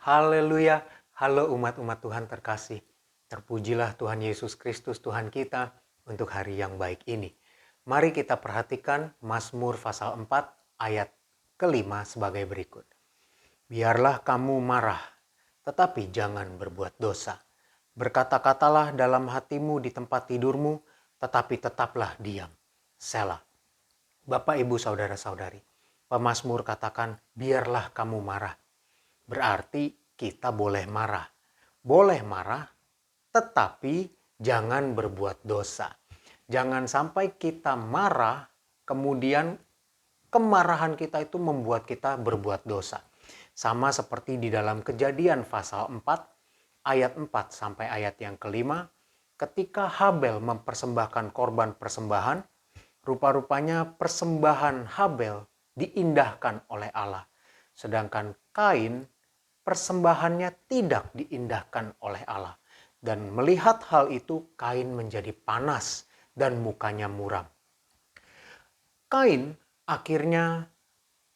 Haleluya, halo umat-umat Tuhan terkasih. Terpujilah Tuhan Yesus Kristus Tuhan kita untuk hari yang baik ini. Mari kita perhatikan Mazmur pasal 4 ayat kelima sebagai berikut. Biarlah kamu marah, tetapi jangan berbuat dosa. Berkata-katalah dalam hatimu di tempat tidurmu, tetapi tetaplah diam. Selah. Bapak, Ibu, Saudara-saudari, pemazmur katakan, biarlah kamu marah. Berarti kita boleh marah. Boleh marah, tetapi jangan berbuat dosa. Jangan sampai kita marah, kemudian kemarahan kita itu membuat kita berbuat dosa. Sama seperti di dalam Kejadian pasal 4, ayat 4 sampai ayat yang kelima, ketika Habel mempersembahkan korban persembahan, rupa-rupanya persembahan Habel diindahkan oleh Allah. Sedangkan Kain, persembahannya tidak diindahkan oleh Allah. Dan melihat hal itu, Kain menjadi panas dan mukanya muram. Kain akhirnya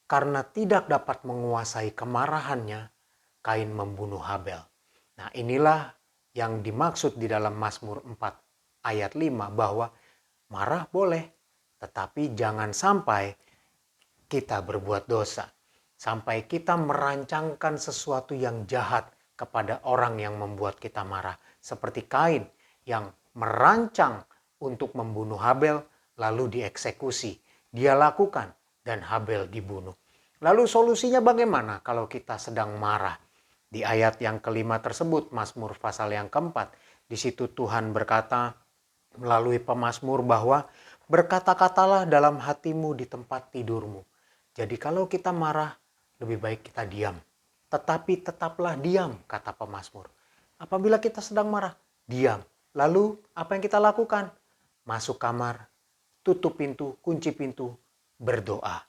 karena tidak dapat menguasai kemarahannya, Kain membunuh Habel. Nah, inilah yang dimaksud di dalam Mazmur 4 ayat 5 bahwa marah boleh, tetapi jangan sampai kita berbuat dosa. Sampai kita merancangkan sesuatu yang jahat kepada orang yang membuat kita marah. Seperti Kain yang merancang untuk membunuh Habel lalu dieksekusi. Dia lakukan dan Habel dibunuh. Lalu solusinya bagaimana kalau kita sedang marah? Di ayat yang kelima tersebut, Mazmur pasal yang keempat, di situ Tuhan berkata melalui pemazmur bahwa berkata-katalah dalam hatimu di tempat tidurmu. Jadi kalau kita marah, lebih baik kita diam. Tetapi tetaplah diam, kata pemazmur. Apabila kita sedang marah, diam. Lalu apa yang kita lakukan? Masuk kamar, tutup pintu, kunci pintu, berdoa.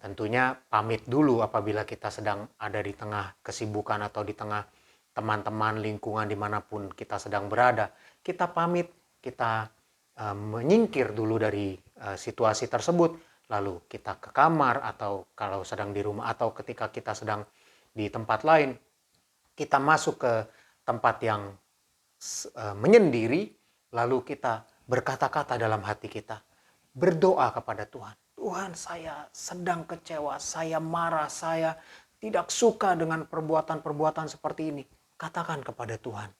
Tentunya pamit dulu apabila kita sedang ada di tengah kesibukan atau di tengah teman-teman lingkungan dimanapun kita sedang berada. Kita pamit, kita menyingkir dulu dari situasi tersebut. Lalu kita ke kamar atau kalau sedang di rumah atau ketika kita sedang di tempat lain, kita masuk ke tempat yang menyendiri, lalu kita berkata-kata dalam hati kita, berdoa kepada Tuhan. Tuhan, saya sedang kecewa, saya marah, saya tidak suka dengan perbuatan-perbuatan seperti ini. Katakan kepada Tuhan.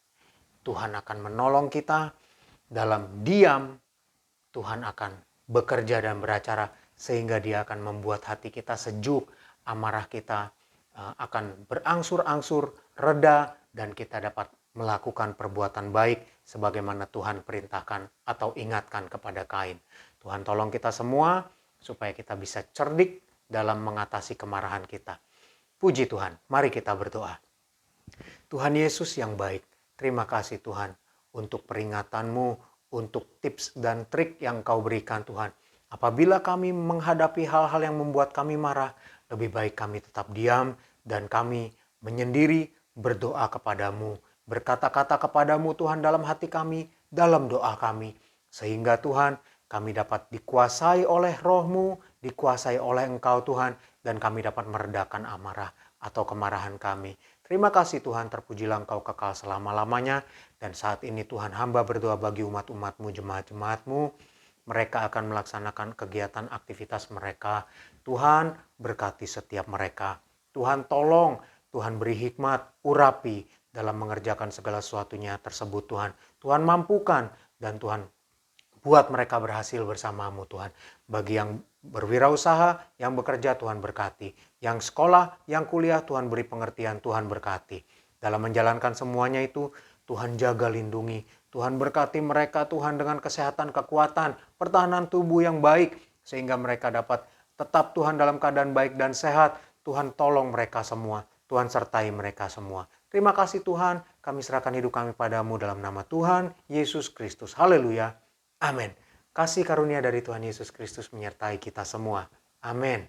Tuhan akan menolong kita dalam diam. Tuhan akan bekerja dan beracara sehingga dia akan membuat hati kita sejuk, amarah kita akan berangsur-angsur reda dan kita dapat melakukan perbuatan baik sebagaimana Tuhan perintahkan atau ingatkan kepada Kain. Tuhan tolong kita semua supaya kita bisa cerdik dalam mengatasi kemarahan kita. Puji Tuhan, mari kita berdoa. Tuhan Yesus yang baik, terima kasih Tuhan untuk peringatanmu, untuk tips dan trik yang kau berikan Tuhan. Apabila kami menghadapi hal-hal yang membuat kami marah, lebih baik kami tetap diam dan kami menyendiri berdoa kepadamu. Berkata-kata kepadamu Tuhan dalam hati kami, dalam doa kami. Sehingga Tuhan kami dapat dikuasai oleh roh-Mu, dikuasai oleh Engkau Tuhan, dan kami dapat meredakan amarah atau kemarahan kami. Terima kasih Tuhan, terpujilah Engkau kekal selama-lamanya. Dan saat ini Tuhan hamba berdoa bagi umat-umat-Mu, jemaat-jemaat-Mu. Mereka akan melaksanakan kegiatan aktivitas mereka. Tuhan berkati setiap mereka. Tuhan tolong, Tuhan beri hikmat, urapi dalam mengerjakan segala sesuatunya tersebut Tuhan. Tuhan mampukan dan Tuhan buat mereka berhasil bersamamu Tuhan. Bagi yang berwirausaha, yang bekerja Tuhan berkati. Yang sekolah, yang kuliah Tuhan beri pengertian, Tuhan berkati. Dalam menjalankan semuanya itu Tuhan jaga lindungi. Tuhan berkati mereka Tuhan dengan kesehatan, kekuatan, pertahanan tubuh yang baik. Sehingga mereka dapat tetap Tuhan dalam keadaan baik dan sehat. Tuhan tolong mereka semua. Tuhan sertai mereka semua. Terima kasih Tuhan. Kami serahkan hidup kami padamu dalam nama Tuhan Yesus Kristus. Haleluya. Amin. Kasih karunia dari Tuhan Yesus Kristus menyertai kita semua. Amin.